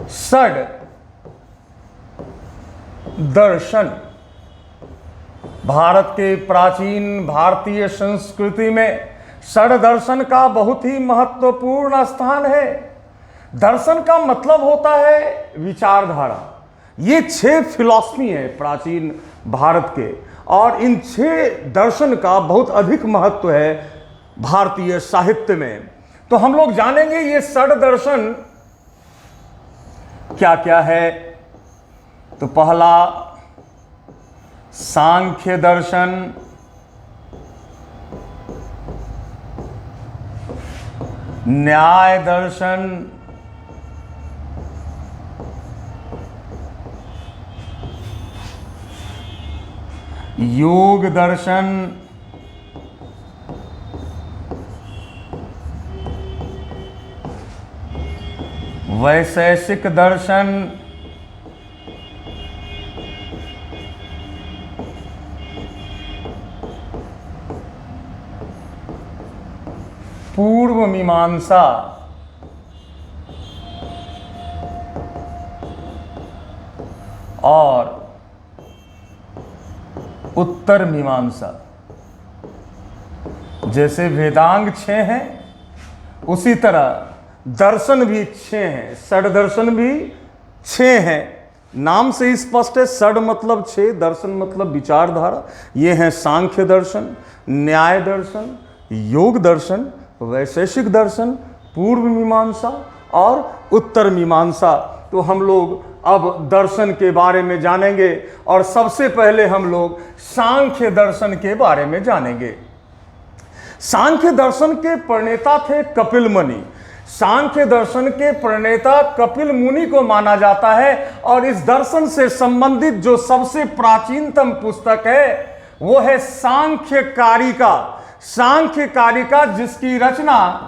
षड दर्शन भारत के प्राचीन भारतीय संस्कृति में षड दर्शन का बहुत ही महत्वपूर्ण स्थान है। दर्शन का मतलब होता है विचारधारा। ये 6 फिलॉसफी हैं प्राचीन भारत के, और इन 6 दर्शन का बहुत अधिक महत्व है भारतीय साहित्य में। तो हम लोग जानेंगे ये षड दर्शन क्या क्या है। तो पहला सांख्य दर्शन, न्याय दर्शन, योग दर्शन, वैशेषिक दर्शन, पूर्व मीमांसा और उत्तर मीमांसा। जैसे वेदांग 6 हैं, उसी तरह दर्शन भी 6 हैं, षड दर्शन भी 6 हैं। नाम से ही स्पष्ट है, षड मतलब 6, दर्शन मतलब विचारधारा। ये हैं सांख्य दर्शन, न्याय दर्शन, योग दर्शन, वैशेषिक दर्शन, पूर्व मीमांसा और उत्तर मीमांसा। तो हम लोग अब दर्शन के बारे में जानेंगे, और सबसे पहले हम लोग सांख्य दर्शन के बारे में जानेंगे। सांख्य दर्शन के प्रणेता थे कपिल मुनि। सांख्य दर्शन के प्रणेता कपिल मुनि को माना जाता है, और इस दर्शन से संबंधित जो सबसे प्राचीनतम पुस्तक है वो है सांख्य कारिका। सांख्य कारिका जिसकी रचना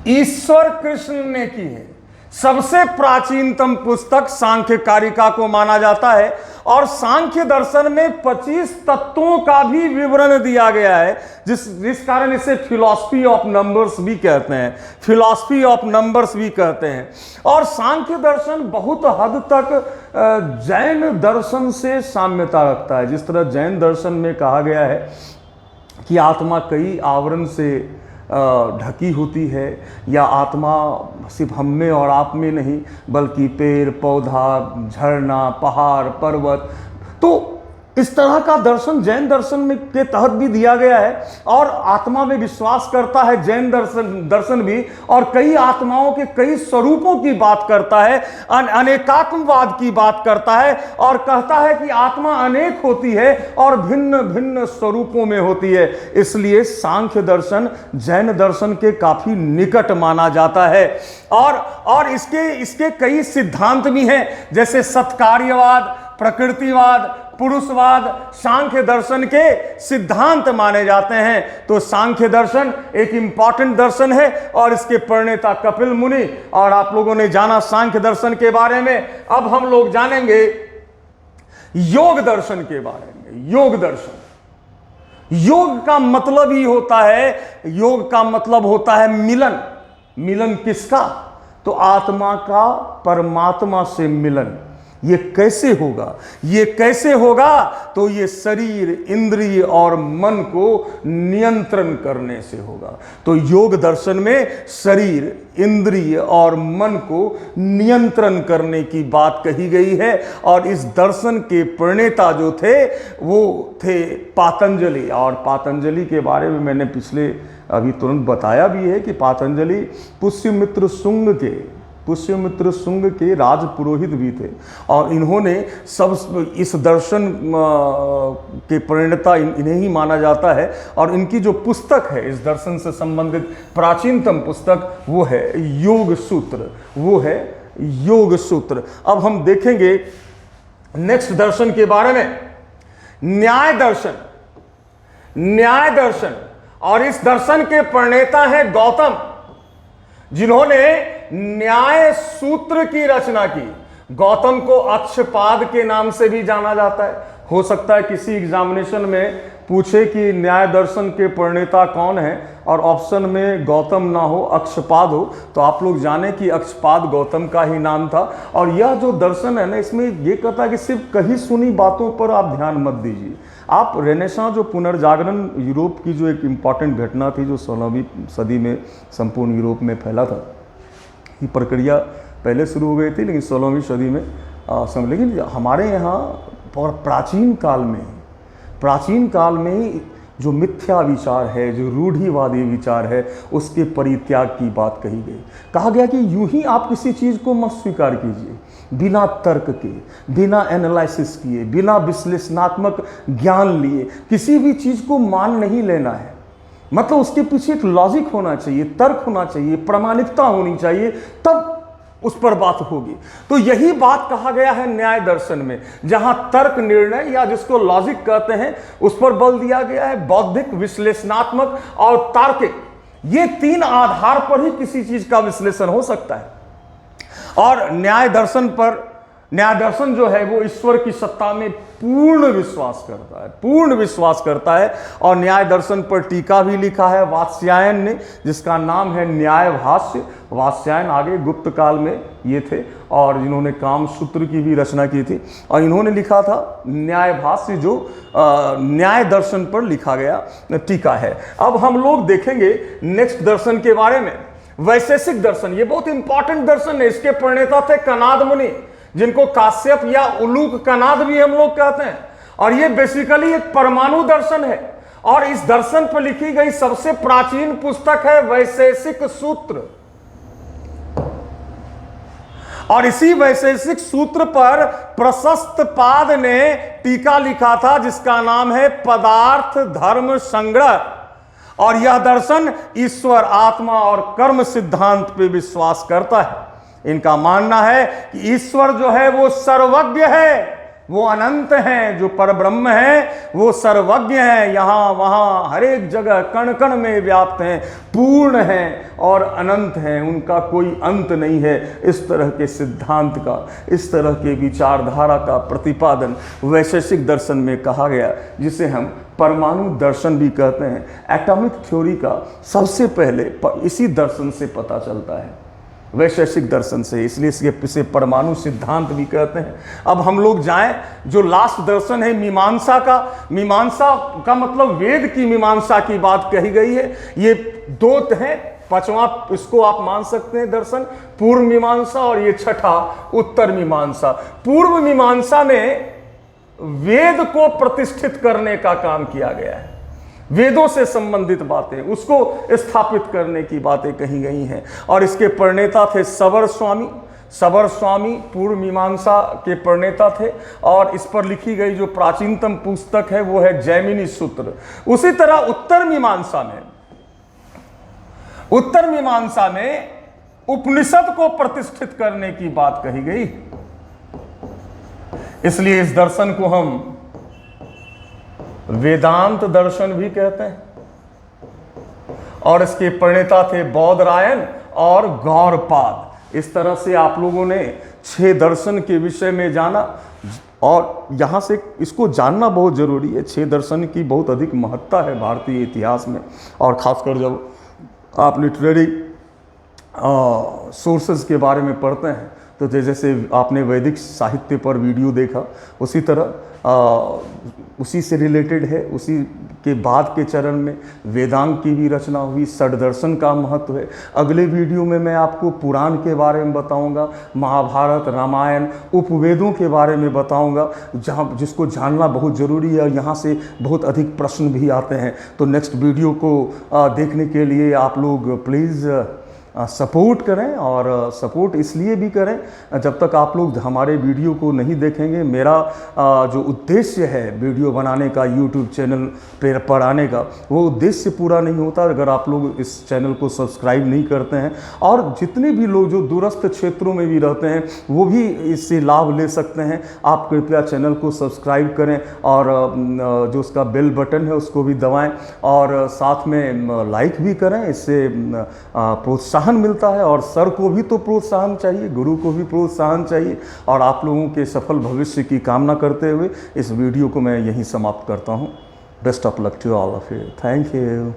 ईश्वर कृष्ण ने की है। सबसे प्राचीनतम पुस्तक सांख्य कारिका को माना जाता है, और सांख्य दर्शन में 25 तत्वों का भी विवरण दिया गया है, जिस कारण इसे फिलॉसफी ऑफ नंबर्स भी कहते हैं, फिलॉसफी ऑफ नंबर्स भी कहते हैं। और सांख्य दर्शन बहुत हद तक जैन दर्शन से साम्यता रखता है। जिस तरह जैन दर्शन में कहा गया है कि आत्मा कई आवरण से ढकी होती है, या आत्मा सिर्फ हम में और आप में नहीं बल्कि पेड़ पौधा, झरना, पहाड़, पर्वत, तो इस तरह का दर्शन जैन दर्शन में के तहत भी दिया गया है। और आत्मा में विश्वास करता है जैन दर्शन भी, और कई आत्माओं के कई स्वरूपों की बात करता है, अनेकात्मवाद की बात करता है, और कहता है कि आत्मा अनेक होती है और भिन्न भिन्न स्वरूपों में होती है। इसलिए सांख्य दर्शन जैन दर्शन के काफी निकट माना जाता है। और इसके कई सिद्धांत भी हैं, जैसे सत्कार्यवाद, प्रकृतिवाद, पुरुषवाद सांख्य दर्शन के सिद्धांत माने जाते हैं। तो सांख्य दर्शन एक इंपॉर्टेंट दर्शन है, और इसके प्रणेता कपिल मुनि। और आप लोगों ने जाना सांख्य दर्शन के बारे में। अब हम लोग जानेंगे योग दर्शन के बारे में। योग दर्शन, योग का मतलब ही होता है, योग का मतलब होता है मिलन। मिलन किसका? तो आत्मा का परमात्मा से मिलन। ये कैसे होगा? ये कैसे होगा? तो ये शरीर, इंद्रिय और मन को नियंत्रण करने से होगा। तो योग दर्शन में शरीर, इंद्रिय और मन को नियंत्रण करने की बात कही गई है। और इस दर्शन के प्रणेता जो थे वो थे पातंजलि। और पातंजलि के बारे में मैंने पिछले अभी तुरंत बताया भी है कि पातंजलि पुष्यमित्र शुंग के राज पुरोहित भी थे, और इन्होंने सब इस दर्शन के प्रणेता इन्हें ही माना जाता है। और इनकी जो पुस्तक है इस दर्शन से संबंधित प्राचीनतम पुस्तक वो है योग सूत्र, वो है योग सूत्र। अब हम देखेंगे नेक्स्ट दर्शन के बारे में, न्याय दर्शन। न्याय दर्शन, और इस दर्शन के प्रणेता हैं गौतम, जिन्होंने न्याय सूत्र की रचना की। गौतम को अक्षपाद के नाम से भी जाना जाता है। हो सकता है किसी एग्जामिनेशन में पूछे कि न्याय दर्शन के प्रणेता कौन है और ऑप्शन में गौतम ना हो, अक्षपाद हो, तो आप लोग जाने कि अक्षपाद गौतम का ही नाम था। और यह जो दर्शन है ना, इसमें ये कहता है कि सिर्फ कही सुनी बातों पर आप ध्यान मत दीजिए। आप रेनेसां जो पुनर्जागरण यूरोप की जो एक इम्पॉर्टेंट घटना थी जो 16वीं सदी में संपूर्ण यूरोप में फैला था, ये प्रक्रिया पहले शुरू हो गई थी लेकिन 16वीं सदी में लेकिन हमारे यहाँ प्राचीन काल में जो मिथ्या विचार है, जो रूढ़िवादी विचार है, उसके परित्याग की बात कही गई। कहा गया कि यूं ही आप किसी चीज़ को मत स्वीकार कीजिए बिना तर्क के, बिना एनालिसिस किए, बिना विश्लेषणात्मक ज्ञान लिए। किसी भी चीज़ को मान नहीं लेना है, मतलब उसके पीछे एक लॉजिक होना चाहिए, तर्क होना चाहिए, प्रामाणिकता होनी चाहिए, तब उस पर बात होगी। तो यही बात कहा गया है न्याय दर्शन में, जहां तर्क निर्णय या जिसको लॉजिक कहते हैं उस पर बल दिया गया है। बौद्धिक, विश्लेषणात्मक और तार्किक, ये तीन आधार पर ही किसी चीज का विश्लेषण हो सकता है। और न्याय दर्शन जो है वो ईश्वर की सत्ता में पूर्ण विश्वास करता है। और न्याय दर्शन पर टीका भी लिखा है वात्स्यायन ने, जिसका नाम है न्याय भाष्य। वात्स्यायन आगे गुप्त काल में ये थे और जिन्होंने काम सूत्र की भी रचना की थी, और इन्होंने लिखा था न्याय भाष्य, जो न्याय दर्शन पर लिखा गया टीका है। अब हम लोग देखेंगे नेक्स्ट दर्शन के बारे में, वैशेषिक दर्शन। ये बहुत इंपॉर्टेंट दर्शन है। इसके प्रणेता थे कनाद मुनि, जिनको काश्यप या उलूक कनाद भी हम लोग कहते हैं। और ये बेसिकली एक परमाणु दर्शन है। और इस दर्शन पर लिखी गई सबसे प्राचीन पुस्तक है वैशेषिक सूत्र। और इसी वैशेषिक सूत्र पर प्रशस्त पाद ने टीका लिखा था, जिसका नाम है पदार्थ धर्म संग्रह। और यह दर्शन ईश्वर, आत्मा और कर्म सिद्धांत पे विश्वास करता है। इनका मानना है कि ईश्वर जो है वो सर्वज्ञ है, वो अनंत हैं। जो परब्रह्म है वो सर्वज्ञ हैं, यहाँ वहाँ हर एक जगह कण कण में व्याप्त हैं, पूर्ण हैं और अनंत हैं, उनका कोई अंत नहीं है। इस तरह के सिद्धांत का, इस तरह के विचारधारा का प्रतिपादन वैशेषिक दर्शन में कहा गया, जिसे हम परमाणु दर्शन भी कहते हैं। एटॉमिक थ्योरी का सबसे पहले इसी दर्शन से पता चलता है, वैशेषिक दर्शन से, इसलिए इसे परमाणु सिद्धांत भी कहते हैं। अब हम लोग जाएं, जो लास्ट दर्शन है मीमांसा का। मीमांसा का मतलब वेद की मीमांसा की बात कही गई है। ये दो हैं, पांचवा इसको आप मान सकते हैं दर्शन, पूर्व मीमांसा, और ये छठा उत्तर मीमांसा। पूर्व मीमांसा में वेद को प्रतिष्ठित करने का काम किया गया है, वेदों से संबंधित बातें उसको स्थापित करने की बातें कही गई हैं। और इसके प्रणेता थे सबर स्वामी पूर्व मीमांसा के प्रणेता थे। और इस पर लिखी गई जो प्राचीनतम पुस्तक है वो है जैमिनी सूत्र। उसी तरह उत्तर मीमांसा में उपनिषद को प्रतिष्ठित करने की बात कही गई। इसलिए इस दर्शन को हम वेदांत दर्शन भी कहते हैं। और इसके प्रणेता थे बौद्धरायण और गौरपाद। इस तरह से आप लोगों ने 6 दर्शन के विषय में जाना, और यहाँ से इसको जानना बहुत जरूरी है। 6 दर्शन की बहुत अधिक महत्ता है भारतीय इतिहास में, और खासकर जब आप लिटरेरी सोर्सेज के बारे में पढ़ते हैं, तो जैसे आपने वैदिक साहित्य पर वीडियो देखा, उसी तरह उसी से रिलेटेड है। उसी के बाद के चरण में वेदांग की भी रचना हुई, षड्दर्शन का महत्व है। अगले वीडियो में मैं आपको पुराण के बारे में बताऊंगा, महाभारत, रामायण, उपवेदों के बारे में बताऊंगा, जिसको जानना बहुत ज़रूरी है। यहाँ से बहुत अधिक प्रश्न भी आते हैं। तो नेक्स्ट वीडियो को देखने के लिए आप लोग प्लीज़ सपोर्ट करें। और सपोर्ट इसलिए भी करें, जब तक आप लोग हमारे वीडियो को नहीं देखेंगे, मेरा जो उद्देश्य है वीडियो बनाने का, यूट्यूब चैनल पर आने का, वो उद्देश्य पूरा नहीं होता अगर आप लोग इस चैनल को सब्सक्राइब नहीं करते हैं। और जितने भी लोग जो दूरस्थ क्षेत्रों में भी रहते हैं वो भी इससे लाभ ले सकते हैं। आप कृपया चैनल को सब्सक्राइब करें और जो उसका बेल बटन है उसको भी दबाएँ, और साथ में लाइक भी करें। इससे प्रोत्साहन प्रोत्साहन मिलता है, और सर को भी तो प्रोत्साहन चाहिए, गुरु को भी प्रोत्साहन चाहिए। और आप लोगों के सफल भविष्य की कामना करते हुए इस वीडियो को मैं यहीं समाप्त करता हूँ। Best of luck to all of you. Thank you.